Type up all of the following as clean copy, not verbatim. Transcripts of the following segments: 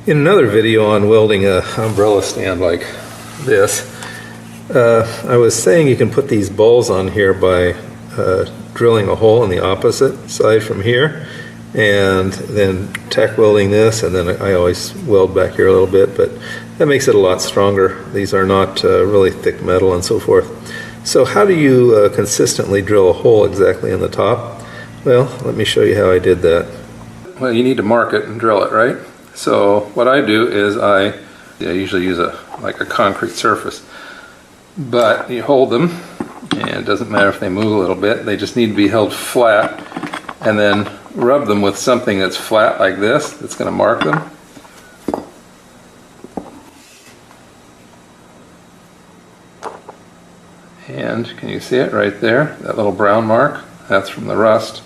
In another video on welding a umbrella stand like this, I was saying you can put these balls on here by drilling a hole on the opposite side from here and then tack welding this, and then I always weld back here a little bit, but that makes it a lot stronger. These are not really thick metal and so forth. So how do you consistently drill a hole exactly in the top? Well, let me show you how I did that. Well, you need to mark it and drill it, right? So what I do is I usually use a concrete surface, but you hold them, and it doesn't matter if they move a little bit, they just need to be held flat, and then rub them with something that's flat like this, that's going to mark them. And can you see it right there, that little brown mark? That's from the rust,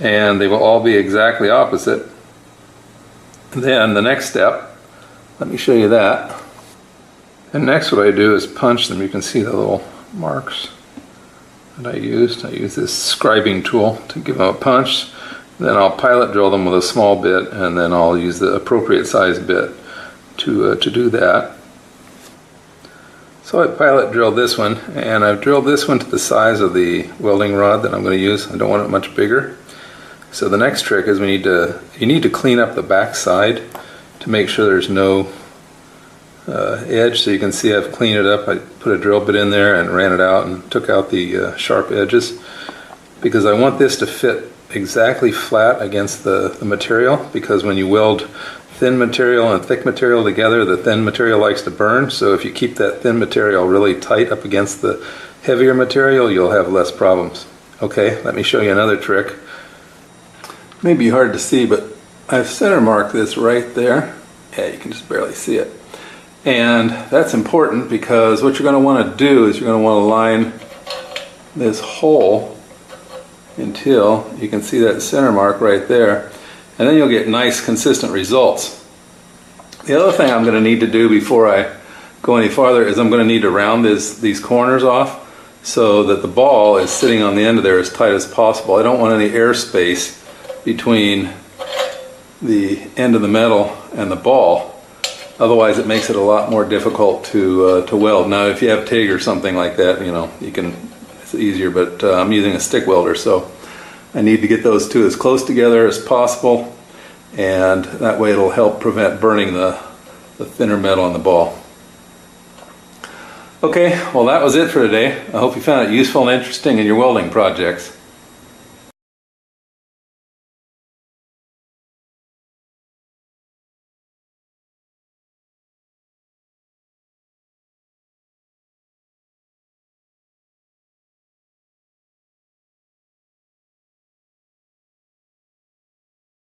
and they will all be exactly opposite. Then the next step, let me show you that. And next what I do is punch them. You can see the little marks that I used. I use this scribing tool to give them a punch. Then I'll pilot drill them with a small bit, and then I'll use the appropriate size bit to do that. So I pilot drilled this one, and I've drilled this one to the size of the welding rod that I'm going to use. I don't want it much bigger. So the next trick is you need to clean up the back side to make sure there's no edge. So you can see I've cleaned it up. I put a drill bit in there and ran it out and took out the sharp edges, because I want this to fit exactly flat against the material, because when you weld thin material and thick material together, the thin material likes to burn. So if you keep that thin material really tight up against the heavier material, you'll have less problems. Okay, let me show you another trick. May be hard to see, but I've center marked this right there. Yeah, you can just barely see it. And that's important, because what you're going to want to do is you're going to want to line this hole until you can see that center mark right there, and then you'll get nice consistent results. The other thing I'm going to need to do before I go any farther is I'm going to need to round these corners off so that the ball is sitting on the end of there as tight as possible. I don't want any air space between the end of the metal and the ball. Otherwise it makes it a lot more difficult to weld. Now if you have TIG or something like that, it's easier, but I'm using a stick welder, so I need to get those two as close together as possible, and that way it'll help prevent burning the thinner metal on the ball. Okay, well that was it for today. I hope you found it useful and interesting in your welding projects.